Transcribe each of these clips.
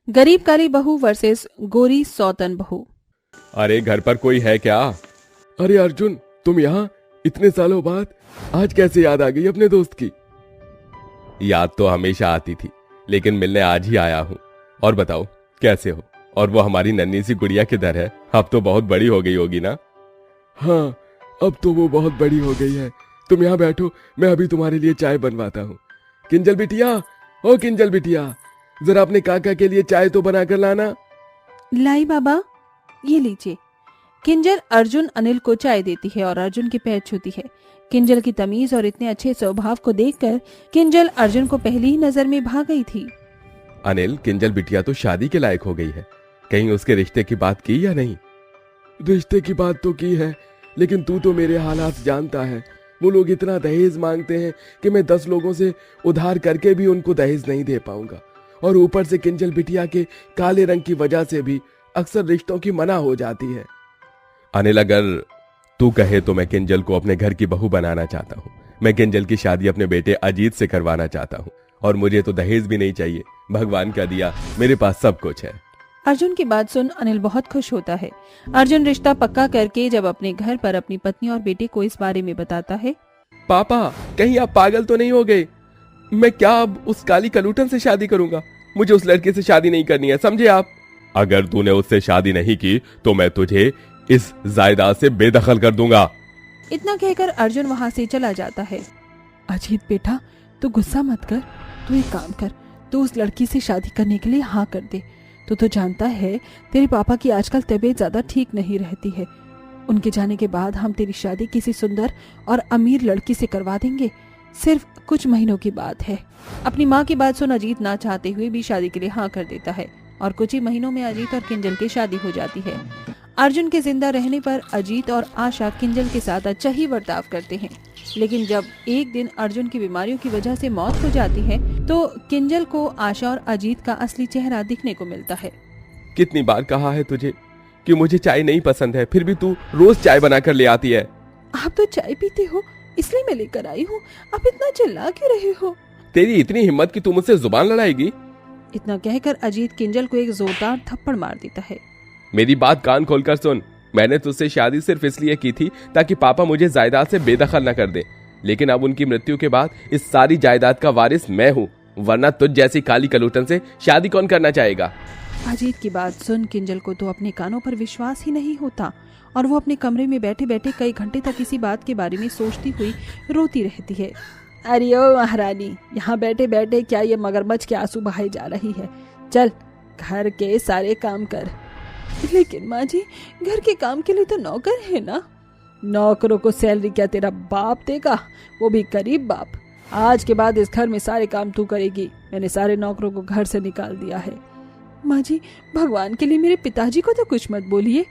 गरीब काली बहू वर्सेस गोरी सौतन बहू। अरे घर पर कोई है क्या? अरे अर्जुन, तुम यहाँ इतने सालों बाद आज कैसे याद आ गई अपने दोस्त की? याद तो हमेशा आती थी, लेकिन मिलने आज ही आया हूँ। और बताओ कैसे हो? और वो हमारी नन्ही सी गुड़िया किधर है? अब तो बहुत बड़ी हो गई होगी ना? हाँ, अब तो वो बहुत बड़ी हो गई है। तुम यहाँ बैठो, मैं अभी तुम्हारे लिए चाय बनवाता हूँ। किंजल बिटिया, ओ किंजल बिटिया, जरा अपने काका के लिए चाय तो बना कर लाना। लाई बाबा, ये लीजिए। किंजल अर्जुन अनिल को चाय देती है और अर्जुन के पैर छूती है। किंजल की तमीज और इतने अच्छे स्वभाव को देखकर किंजल अर्जुन को पहली ही नजर में भा गई थी। अनिल, किंजल बिटिया तो शादी के लायक हो गई है। कहीं उसके रिश्ते की बात की या नहीं? रिश्ते की बात तो की है, लेकिन तू तो मेरे हालात जानता है। वो लोग इतना दहेज मांगते हैं कि मैं 10 लोगों से उधार करके भी उनको दहेज नहीं दे पाऊंगा। और ऊपर से किंजल बिटिया के काले रंग की वजह से भी अक्सर रिश्तों की मना हो जाती है। अनिल, अगर तू कहे तो मैं किंजल को अपने घर की बहू बनाना चाहता हूँ। मैं किंजल की शादी अपने बेटे अजीत से करवाना चाहता हूँ। और मुझे तो दहेज भी नहीं चाहिए। भगवान का दिया, मेरे पास सब कुछ है। अर्जुन की बात सुन अनिल बहुत खुश होता है। अर्जुन रिश्ता पक्का करके जब अपने घर पर अपनी पत्नी और बेटे को इस बारे में बताता है। पापा, कहीं आप पागल तो नहीं हो गए? मैं क्या अब उस काली कलूटन से शादी करूंगा? मुझे उस लड़के से शादी नहीं करनी है, समझे आप? अगर तूने उससे शादी नहीं की तो मैं तुझे इस जायदाद से बेदखल कर दूंगा। इतना कहकर अर्जुन वहाँ से चला जाता है। अजीत बेटा, तू गुस्सा मत कर। तू एक काम कर, तू उस लड़की से शादी करने के लिए हाँ कर दे। तू तो जानता है तेरे पापा की आजकल तबीयत ज्यादा ठीक नहीं रहती है। उनके जाने के बाद हम तेरी शादी किसी सुंदर और अमीर लड़की से करवा देंगे। सिर्फ कुछ महीनों की बात है। अपनी माँ की बात सुन अजीत ना चाहते हुए भी शादी के लिए हाँ कर देता है और कुछ ही महीनों में अजीत और किंजल की शादी हो जाती है। अर्जुन के जिंदा रहने पर अजीत और आशा किंजल के साथ अच्छा ही बर्ताव करते हैं, लेकिन जब एक दिन अर्जुन की बीमारियों की वजह से मौत हो जाती है तो किंजल को आशा और अजीत का असली चेहरा दिखने को मिलता है। कितनी बार कहा है तुझे कि मुझे चाय नहीं पसंद है, फिर भी तू रोज चाय बनाकर ले आती है। आप तो चाय पीते हो, इसलिए मैं लेकर आई हूँ। आप इतना चिल्ला क्यों रहे हो? तेरी इतनी हिम्मत कि तू मुझसे जुबान लड़ाएगी? इतना कहकर अजीत किंजल को एक जोरदार थप्पड़ मार देता है। मेरी बात कान खोलकर सुन। मैंने तुझसे शादी सिर्फ इसलिए की थी ताकि पापा मुझे जायदाद से बेदखल न कर दे, लेकिन अब उनकी मृत्यु के बाद इस सारी जायदाद का वारिस मैं हूँ, वरना तुझ जैसी काली कलूटन से शादी कौन करना चाहेगा? अजीत की बात सुन किंजल को तो अपने कानों पर विश्वास ही नहीं होता और वो अपने कमरे में बैठे बैठे कई घंटे तक इसी बात के बारे में सोचती हुई रोती रहती है। अरे ओ महारानी, यहाँ बैठे बैठे क्या ये मगरमच्छ के आंसू बहाए जा रही है? चल घर के सारे काम कर। लेकिन माँ जी, घर के काम के लिए तो नौकर है ना। नौकरों को सैलरी क्या तेरा बाप देगा? वो भी गरीब बाप। आज के बाद इस घर में सारे काम तू करेगी। मैंने सारे नौकरों को घर से निकाल दिया है। माँ जी, भगवान के लिए मेरे पिताजी को तो कुछ मत बोलिए।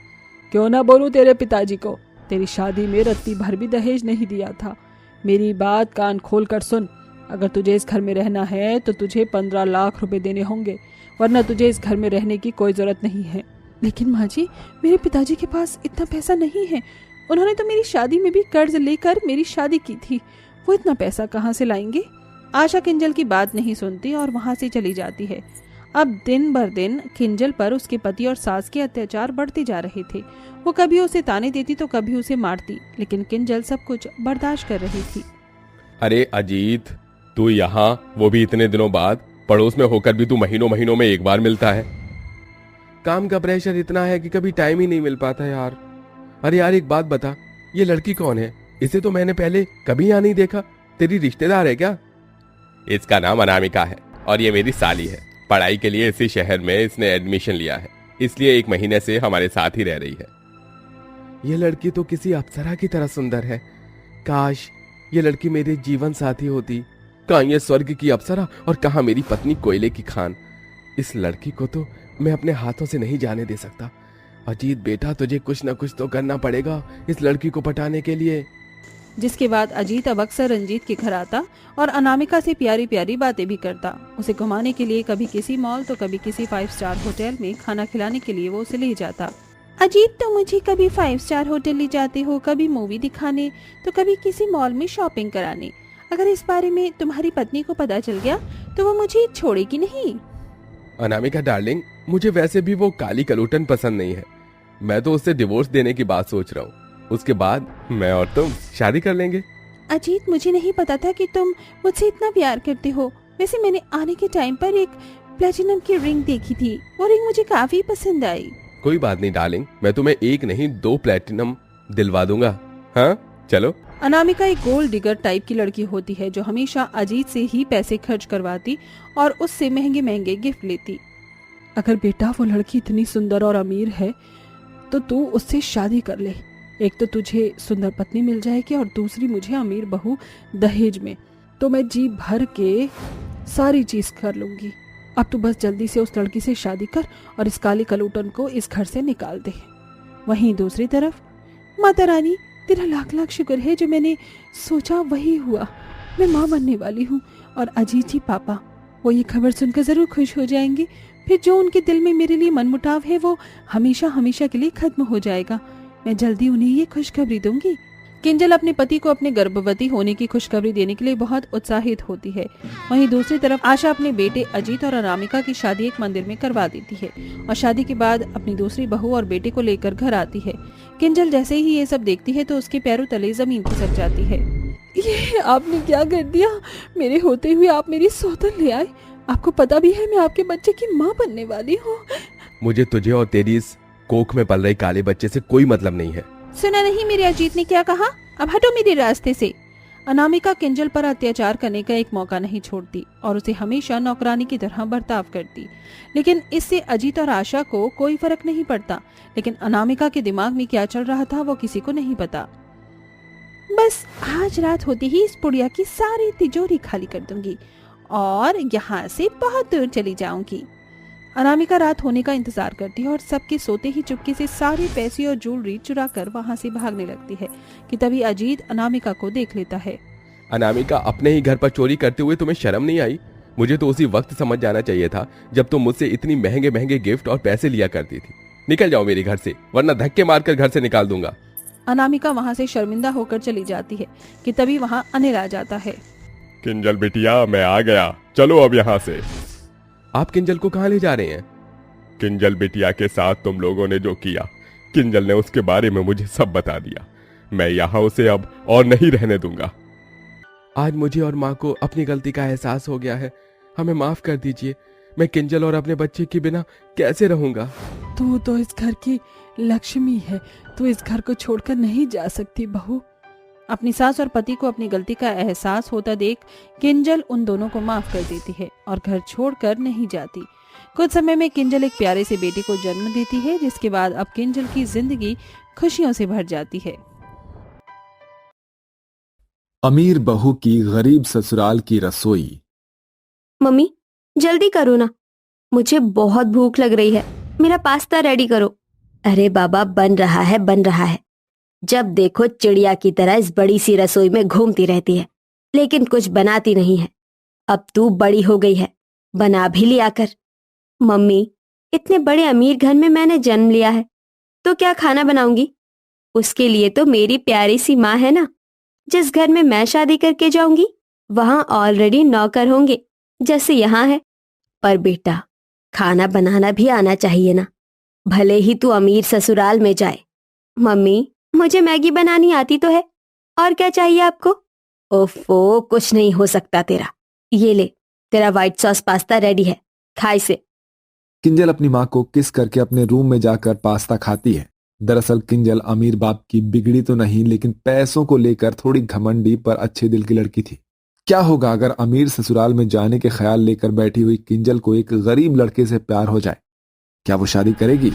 क्यों ना बोलूं तेरे पिताजी को? तेरी शादी में रत्ती भर भी दहेज नहीं दिया था। मेरी बात कान खोल कर सुन। अगर तुझे इस घर में रहना है तो तुझे 15 लाख रुपए देने होंगे, वरना तुझे इस घर में रहने की कोई जरूरत नहीं है। लेकिन माँ जी, मेरे पिताजी के पास इतना पैसा नहीं है। उन्होंने तो मेरी शादी में भी कर्ज लेकर मेरी शादी की थी। वो इतना पैसा कहाँ से लाएंगे? आशा किंजल की बात नहीं सुनती और वहाँ से चली जाती है। अब दिन भर दिन किंजल पर उसके पति और सास के अत्याचार बढ़ते जा रहे थे। वो कभी उसे ताने देती तो कभी उसे मारती, लेकिन किंजल सब कुछ बर्दाश्त कर रही थी। अरे अजीत, तू यहाँ, वो भी इतने दिनों बाद। पड़ोस में होकर भी तू महीनों महीनों में एक बार मिलता है। काम का प्रेशर इतना है कि कभी टाइम ही नहीं मिल पाता यार। अरे यार, एक बात बता, ये लड़की कौन है? इसे तो मैंने पहले कभी यहाँ नहीं देखा। तेरी रिश्तेदार है क्या? इसका नाम अनामिका है और ये मेरी साली है। पढ़ाई के लिए इसी शहर में इसने एडमिशन लिया है, इसलिए 1 महीने से हमारे साथ ही रह रही है। ये लड़की तो किसी अप्सरा की तरह सुंदर है। काश ये लड़की मेरे जीवन साथी होती। कहाँ ये स्वर्ग की अप्सरा और कहाँ मेरी पत्नी कोयले की खान। इस लड़की को तो मैं अपने हाथों से नहीं जाने दे सकता। अजीत बेटा, तुझे कुछ न कुछ तो करना पड़ेगा इस लड़की को पटाने के लिए। जिसके बाद अजीत अब अक्सर रंजीत के घर आता और अनामिका से प्यारी प्यारी बातें भी करता। उसे घुमाने के लिए कभी किसी मॉल तो कभी किसी 5 स्टार होटल में खाना खिलाने के लिए वो उसे ले जाता। अजीत, तो मुझे कभी 5 स्टार होटल ले जाते हो, कभी मूवी दिखाने तो कभी किसी मॉल में शॉपिंग कराने। अगर इस बारे में तुम्हारी पत्नी को पता चल गया तो वो मुझे छोड़ेगी नहीं। अनामिका डार्लिंग, मुझे वैसे भी वो काली कलूटन पसंद नहीं है। मैं तो उससे डिवोर्स देने की बात सोच रहा हूँ। उसके बाद मैं और तुम शादी कर लेंगे। अजीत, मुझे नहीं पता था कि तुम मुझसे इतना प्यार करते हो। वैसे मैंने आने के टाइम पर एक प्लेटिनम की रिंग देखी थी। वो रिंग मुझे काफी पसंद आई। कोई बात नहीं डार्लिंग, मैं तुम्हें एक नहीं 2 प्लेटिनम दिलवा दूंगा। हाँ चलो। अनामिका एक गोल्ड डिगर टाइप की लड़की होती है जो हमेशा अजीत से ही पैसे खर्च करवाती और उससे महंगे महंगे गिफ्ट लेती। अगर बेटा वो लड़की इतनी सुंदर और अमीर है तो तू उससे शादी कर ले। एक तो तुझे सुंदर पत्नी मिल जाएगी और दूसरी मुझे अमीर बहू दहेज में। तो मैं जी भर के सारी चीज कर लूंगी। अब तू बस जल्दी से उस लड़की से शादी कर और इस काली कलूटन को इस घर से निकाल दे। वहीं दूसरी तरफ, माता रानी तेरा लाख लाख शुक्र है, जो मैंने सोचा वही हुआ। मैं माँ बनने वाली हूँ और अजीत जी पापा वो ये खबर सुनकर जरूर खुश हो जाएंगे। फिर जो उनके दिल में मेरे लिए मनमुटाव है वो हमेशा हमेशा के लिए खत्म हो जाएगा। मैं जल्दी उन्हें ये खुशखबरी दूंगी। किंजल अपने पति को अपने गर्भवती होने की खुशखबरी देने के लिए बहुत उत्साहित होती है। वहीं दूसरी तरफ आशा अपने बेटे अजीत और अनामिका की शादी एक मंदिर में करवा देती है और शादी के बाद अपनी दूसरी बहू और बेटे को लेकर घर आती है। किंजल जैसे ही ये सब देखती है तो उसके पैरों तले जमीन खिसक जाती है। ये आपने क्या कर दिया? मेरे होते हुए आप मेरी सौतन ले आए। आपको पता भी है मैं आपके बच्चे की माँ बनने वाली हूँ। मुझे तुझे और तेरी इस कोख में पल रहे काले बच्चे से कोई मतलब नहीं है। सुना नहीं मेरे अजीत ने क्या कहा? अब हटो मेरे रास्ते से। अनामिका किंजल पर अत्याचार करने का एक मौका नहीं छोड़ती और उसे हमेशा नौकरानी की तरह बर्ताव करती। लेकिन इससे अजीत और आशा को कोई फर्क नहीं पड़ता। लेकिन अनामिका के दिमाग में क्या चल रहा था वो किसी को नहीं पता। बस आज रात होते ही इस पुड़िया की सारी तिजोरी खाली कर दूंगी और यहाँ से बहुत दूर चली जाऊंगी। अनामिका रात होने का इंतजार करती है और सबके सोते ही चुपके से सारे पैसे और ज्वेलरी चुरा कर वहाँ से भागने लगती है कि तभी अजीत अनामिका को देख लेता है। अनामिका, अपने ही घर पर चोरी करते हुए तुम्हें शर्म नहीं आई? मुझे तो उसी वक्त समझ जाना चाहिए था जब तुम मुझसे इतनी महंगे महंगे गिफ्ट और पैसे लिया करती थी। निकल जाओ मेरे घर से, वरना धक्के मारकर घर से निकाल दूंगा। अनामिका वहाँ से शर्मिंदा होकर चली जाती है कि तभी वहाँ अनिल आ जाता है। किंजल बिटिया, मैं आ गया, चलो अब यहाँ से। आप किंजल को कहाँ ले जा रहे हैं? किंजल बिटिया के साथ तुम लोगों ने जो किया, किंजल ने उसके बारे में मुझे सब बता दिया। मैं यहाँ उसे अब और नहीं रहने दूंगा। आज मुझे और माँ को अपनी गलती का एहसास हो गया है। हमें माफ कर दीजिए। मैं किंजल और अपने बच्चे के बिना कैसे रहूंगा? तू तो इस घर की लक्ष्मी है। तू इस घर को छोड़कर नहीं जा सकती बहू। अपनी सास और पति को अपनी गलती का एहसास होता देख किंजल उन दोनों को माफ कर देती है और घर छोड़कर नहीं जाती। कुछ समय में किंजल एक प्यारे से बेटे को जन्म देती है, जिसके बाद अब किंजल की जिंदगी खुशियों से भर जाती है। अमीर बहू की गरीब ससुराल की रसोई। मम्मी जल्दी करो ना, मुझे बहुत भूख लग रही है। मेरा पास्ता रेडी करो। अरे बाबा, बन रहा है बन रहा है। जब देखो चिड़िया की तरह इस बड़ी सी रसोई में घूमती रहती है, लेकिन कुछ बनाती नहीं है। अब तू बड़ी हो गई है, बना भी लिया कर। मम्मी, इतने बड़े अमीर घर में मैंने जन्म लिया है तो क्या खाना बनाऊंगी? उसके लिए तो मेरी प्यारी सी माँ है ना। जिस घर में मैं शादी करके जाऊंगी वहां ऑलरेडी नौकर होंगे जैसे यहाँ है। पर बेटा, खाना बनाना भी आना चाहिए ना, भले ही तू अमीर ससुराल में जाए। मम्मी, मुझे मैगी बनानी आती तो है, और क्या चाहिए आपको? ओफो, कुछ नहीं हो सकता तेरा। ये ले, तेरा व्हाइट सॉस पास्ता रेडी है, खा इसे। किंजल अपनी माँ को किस करके अपने रूम में जाकर पास्ता खाती है। दरअसल किंजल अमीर बाप की बिगड़ी तो नहीं, लेकिन पैसों को लेकर थोड़ी घमंडी पर अच्छे दिल की लड़की थी। क्या होगा अगर अमीर ससुराल में जाने के ख्याल लेकर बैठी हुई किंजल को एक गरीब लड़के से प्यार हो जाए? क्या वो शादी करेगी?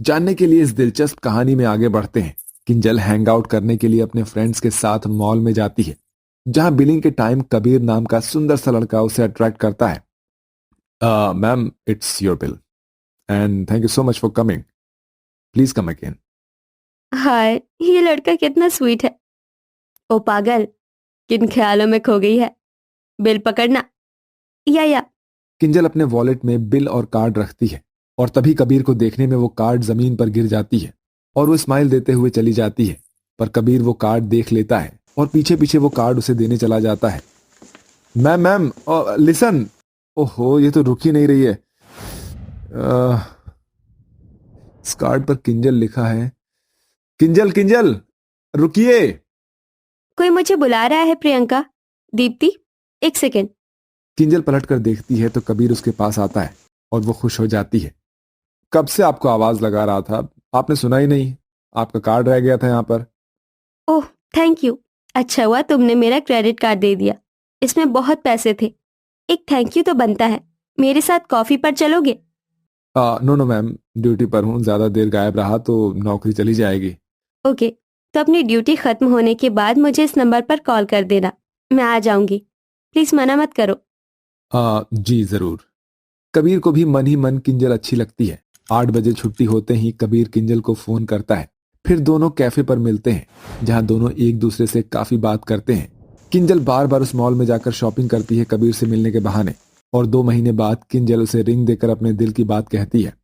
जानने के लिए इस दिलचस्प कहानी में आगे बढ़ते हैं। किंजल हैंग आउट करने के लिए अपने फ्रेंड्स के साथ मॉल में जाती है, जहां बिलिंग के टाइम कबीर नाम का सुंदर सा लड़का उसे अट्रैक्ट करता है। Ma'am, it's your bill and thank you so much for coming, please come again. Hi, ये लड़का कितना स्वीट है। ओ पागल, किन ख्यालों में खो गई है? बिल पकड़ना। या किंजल अपने वॉलेट में बिल और कार्ड रखती है और तभी कबीर को देखने में वो कार्ड जमीन पर गिर जाती है और वो स्माइल देते हुए चली जाती है। पर कबीर वो कार्ड देख लेता है और पीछे पीछे वो कार्ड उसे देने चला जाता है। Ma'am, listen. ओहो, ये तो रुक ही नहीं रही है। इस कार्ड पर किंजल लिखा है। किंजल किंजल रुकिए। कोई मुझे बुला रहा है प्रियंका। दीप्ति, एक सेकेंड। किंजल पलटकर देखती है तो कबीर उसके पास आता है और वो खुश हो जाती है। कब से आपको आवाज लगा रहा था, आपने सुना ही नहीं। आपका कार्ड रह गया था यहाँ पर। ओह, थैंक यू। अच्छा हुआ तुमने मेरा क्रेडिट कार्ड दे दिया, इसमें बहुत पैसे थे। एक थैंक यू तो बनता है। मेरे साथ कॉफी पर चलोगे? नो नो मैम, ड्यूटी पर हूँ, ज्यादा देर गायब रहा तो नौकरी चली जाएगी। ओके, तो अपनी ड्यूटी खत्म होने के बाद मुझे इस नंबर पर कॉल कर देना, मैं आ जाऊंगी। प्लीज मना मत करो। जी जरूर। कबीर को भी मन ही मन किंजल अच्छी लगती है। 8 बजे छुट्टी होते ही कबीर किंजल को फोन करता है। फिर दोनों कैफे पर मिलते हैं जहां दोनों एक दूसरे से काफी बात करते हैं। किंजल बार बार उस मॉल में जाकर शॉपिंग करती है कबीर से मिलने के बहाने, और 2 महीने बाद किंजल उसे रिंग देकर अपने दिल की बात कहती है।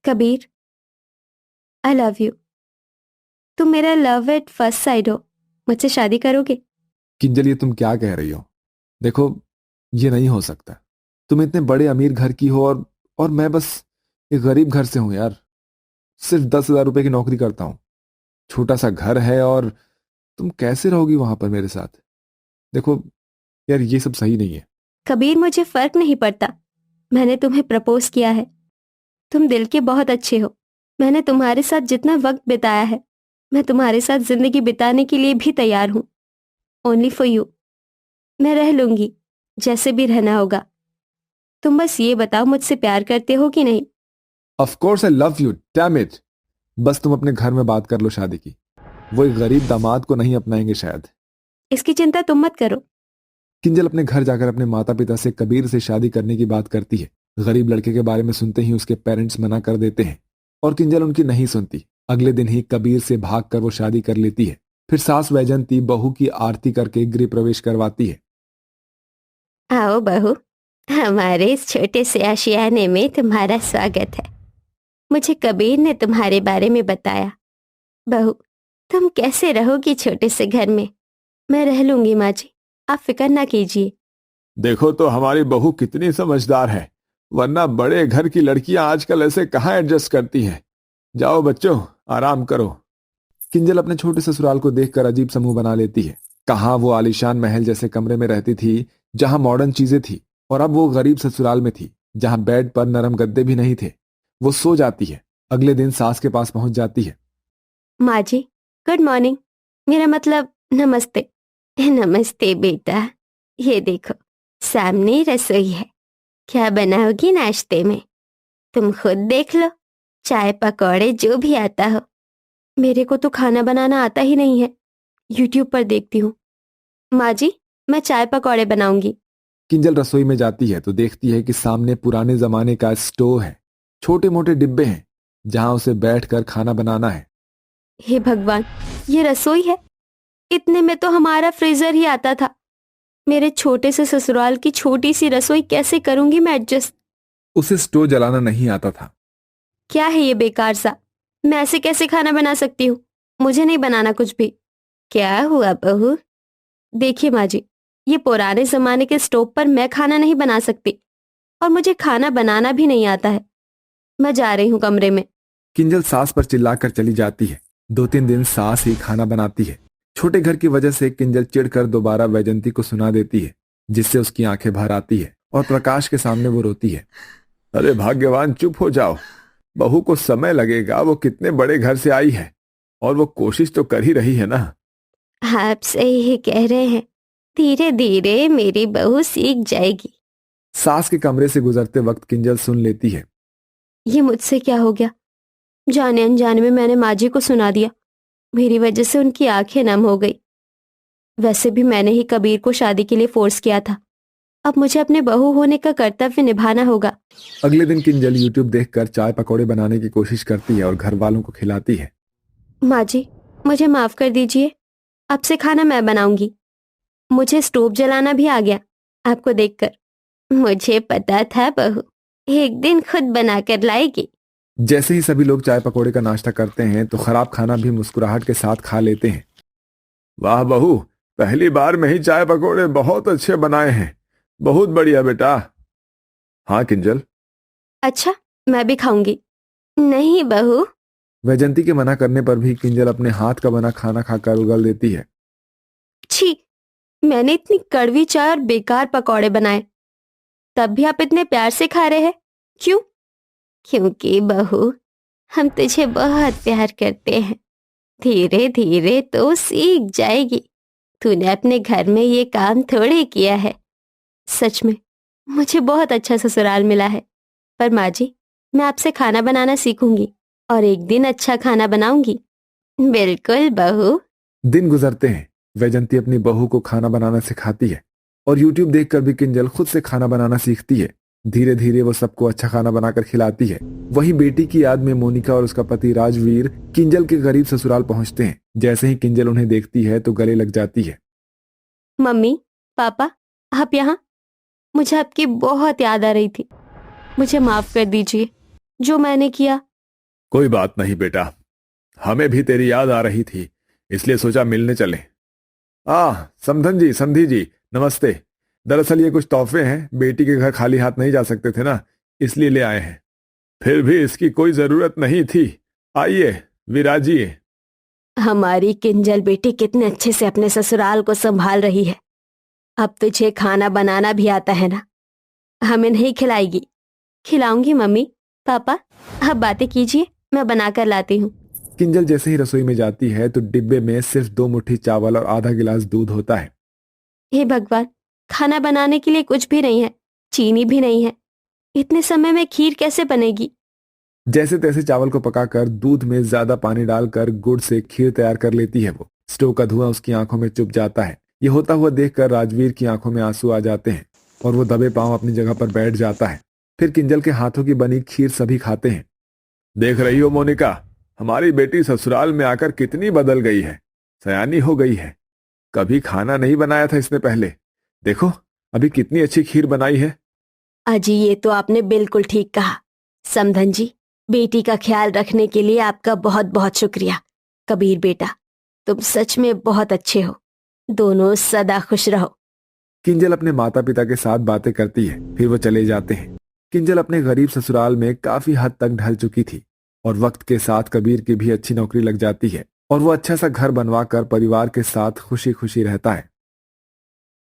Kabir, I love you. तुम मेरा लव एट फर्स्ट साइड हो। मुझसे शादी करोगे? किंजल, ये तुम क्या कह रही हो? देखो, ये नहीं हो सकता। तुम इतने बड़े अमीर घर की हो और मैं बस एक गरीब घर से हूं यार। सिर्फ 10,000 रुपए की नौकरी करता हूं, छोटा सा घर है, और तुम कैसे रहोगी वहां पर मेरे साथ? देखो यार, ये सब सही नहीं है। कबीर, मुझे फर्क नहीं पड़ता। मैंने तुम्हें प्रपोज किया है। तुम दिल के बहुत अच्छे हो। मैंने तुम्हारे साथ जितना वक्त बिताया है, मैं तुम्हारे साथ जिंदगी बिताने के लिए भी तैयार हूं। Only for you. मैं रह लूंगी, जैसे भी रहना होगा। तुम बस ये बताओ, मुझसे प्यार करते हो कि नहीं? Of course I love you, damn it. बस तुम अपने घर में बात कर लो शादी की। वो एक गरीब दामाद को नहीं अपनाएंगे शायद। इसकी चिंता तुम मत करो। किंजल अपने घर जाकर अपने माता पिता से कबीर से शादी करने की बात करती है। गरीब लड़के के बारे में सुनते ही उसके पेरेंट्स मना कर देते हैं और किंजल उनकी नहीं सुनती। अगले दिन ही कबीर से भागकर वो शादी कर लेती है। फिर सास वैजंती बहू की आरती करके गृह प्रवेश करवाती है। आओ बहू, हमारे इस छोटे से आशियाने में तुम्हारा स्वागत है। मुझे कबीर ने तुम्हारे बारे में बताया। बहू, तुम कैसे रहोगी छोटे से घर में? मैं रह लूंगी माँ जी, आप फिक्र ना कीजिए। देखो तो हमारी बहू कितनी समझदार है, वरना बड़े घर की लड़कियां आजकल ऐसे कहाँ एडजस्ट करती हैं। जाओ बच्चों, आराम करो। किंजल अपने छोटे ससुराल को देखकर अजीब सा मुंह बना लेती है। कहाँ वो आलीशान महल जैसे कमरे में रहती थी जहां मॉडर्न चीजें थी, और अब वो गरीब ससुराल में थी जहां बेड पर नरम गद्दे भी नहीं थे। वो सो जाती है। अगले दिन सास के पास पहुंच जाती है। माँ जी, गुड मॉर्निंग। मेरा मतलब नमस्ते। नमस्ते बेटा, ये देखो सामने रसोई है। क्या बनाओगी नाश्ते में? तुम खुद देख लो, चाय पकौड़े जो भी आता हो। मेरे को तो खाना बनाना आता ही नहीं है, यूट्यूब पर देखती हूँ। माँ जी, मैं चाय पकौड़े बनाऊंगी। किंजल रसोई में जाती है तो देखती है कि सामने पुराने जमाने का स्टोव है। छोटे मोटे डिब्बे हैं जहां उसे बैठकर खाना बनाना है। हे भगवान, ये रसोई है? इतने में तो हमारा फ्रीजर ही आता था। मेरे छोटे से ससुराल की छोटी सी रसोई कैसे करूंगी मैं एडजस्ट? उसे स्टोव जलाना नहीं आता था। क्या है ये बेकार सा? मैं ऐसे कैसे खाना बना सकती हूँ? मुझे नहीं बनाना कुछ भी। क्या हुआ बहू? देखिए माँ जी, ये पुराने जमाने के स्टोव पर मैं खाना नहीं बना सकती, और मुझे खाना बनाना भी नहीं आता है। मैं जा रही हूँ कमरे में। किंजल सास पर चिल्लाकर चली जाती है। 2-3 दिन सास ही खाना बनाती है। छोटे घर की वजह से किंजल चिढ़कर दोबारा वैजंती को सुना देती है, जिससे उसकी आंखें भर आती है और प्रकाश के सामने वो रोती है। अरे भाग्यवान, चुप हो जाओ। बहू को समय लगेगा, वो कितने बड़े घर से आई है और वो कोशिश तो कर ही रही है ना। आप सही ही कह रहे हैं, धीरे धीरे मेरी बहू सीख जाएगी। सास के कमरे से गुजरते वक्त किंजल सुन लेती है। ये मुझसे क्या हो गया? जाने अनजाने में मैंने माँ जी को सुना दिया। मेरी वजह से उनकी आंखें नम हो गई। वैसे भी मैंने ही कबीर को शादी के लिए फोर्स किया था। अब मुझे अपने बहू होने का कर्तव्य निभाना होगा। अगले दिन किंजल यूट्यूब देखकर चाय पकौड़े बनाने की कोशिश करती है और घर वालों को खिलाती है। माँ जी, मुझे माफ कर दीजिए। अब से खाना मैं बनाऊंगी। मुझे स्टोव जलाना भी आ गया आपको देखकर। मुझे पता था बहू एक दिन खुद बनाकर लाएगी। जैसे ही सभी लोग चाय पकौड़े का नाश्ता करते हैं तो खराब खाना भी मुस्कुराहट के साथ खा लेते हैं। वाह बहू, पहली बार में ही चाय पकौड़े बहुत अच्छे बनाए हैं। बहुत बढ़िया बेटा। हाँ किंजल, अच्छा, मैं भी खाऊंगी। नहीं बहू। वैजंती के मना करने पर भी किंजल अपने हाथ का बना खाना खाकर उगल देती है। छी, मैंने इतनी कड़वी चाय और बेकार पकौड़े बनाए, तब भी आप इतने प्यार से खा रहे हैं। क्यों? क्योंकि बहू, हम तुझे बहुत प्यार करते हैं। धीरे धीरे तो सीख जाएगी। तूने अपने घर में ये काम थोड़े किया है। सच में मुझे बहुत अच्छा ससुराल मिला है। पर माँ जी, मैं आपसे खाना बनाना सीखूंगी और एक दिन अच्छा खाना बनाऊंगी। बिल्कुल बहू। दिन गुजरते हैं। वैजंती अपनी बहू को खाना बनाना सिखाती है और यूट्यूब देखकर भी किंजल खुद से खाना बनाना सीखती है। धीरे धीरे वो सबको अच्छा खाना बनाकर खिलाती है। वहीं बेटी की याद में मोनिका और उसका पति राजवीर किंजल के गरीब ससुराल पहुंचते हैं। जैसे ही किंजल उन्हें देखती है तो गले लग जाती है। मम्मी, पापा, आप यहाँ? मुझे आपकी बहुत याद आ रही थी। मुझे माफ कर दीजिए जो मैंने किया। कोई बात नहीं बेटा, हमें भी तेरी याद आ रही थी, इसलिए सोचा मिलने चले। समधन जी, समधी जी, नमस्ते। दरअसल ये कुछ तोहफे हैं, बेटी के घर खाली हाथ नहीं जा सकते थे ना, इसलिए ले आए हैं। फिर भी इसकी कोई जरूरत नहीं थी। आइए, विराजिए। हमारी किंजल बेटी कितने अच्छे से अपने ससुराल को संभाल रही है। अब तुझे खाना बनाना भी आता है ना? हमें नहीं खिलाएगी? खिलाऊंगी मम्मी। पापा, आप बातें कीजिए, मैं बनाकर लाती हूँ। किंजल जैसे ही रसोई में जाती है तो डिब्बे में सिर्फ 2 मुट्ठी चावल और आधा गिलास दूध होता है। हे भगवान, खाना बनाने के लिए कुछ भी नहीं है, चीनी भी नहीं है। इतने समय में खीर कैसे बनेगी? जैसे तैसे चावल को पकाकर दूध में ज्यादा पानी डालकर गुड़ से खीर तैयार कर लेती है वो। स्टोव का धुआं उसकी आंखों में चुभ जाता है। ये होता हुआ देखकर राजवीर की आंखों में आंसू आ जाते हैं और वो दबे पांव अपनी जगह पर बैठ जाता है। फिर किंजल के हाथों की बनी खीर सभी खाते हैं। देख रही हो मोनिका, हमारी बेटी ससुराल में आकर कितनी बदल गई है, सयानी हो गई है। कभी खाना नहीं बनाया था इसने पहले, देखो अभी कितनी अच्छी खीर बनाई है। अजी, ये तो आपने बिल्कुल ठीक कहा। समधन जी, बेटी का ख्याल रखने के लिए आपका बहुत बहुत शुक्रिया। कबीर बेटा, तुम सच में बहुत अच्छे हो। दोनों सदा खुश रहो। किंजल अपने माता पिता के साथ बातें करती है, फिर वो चले जाते हैं। किंजल अपने गरीब ससुराल में काफी हद तक ढल चुकी थी और वक्त के साथ कबीर की भी अच्छी नौकरी लग जाती है और वो अच्छा सा घर बनवा कर परिवार के साथ खुशी खुशी रहता है।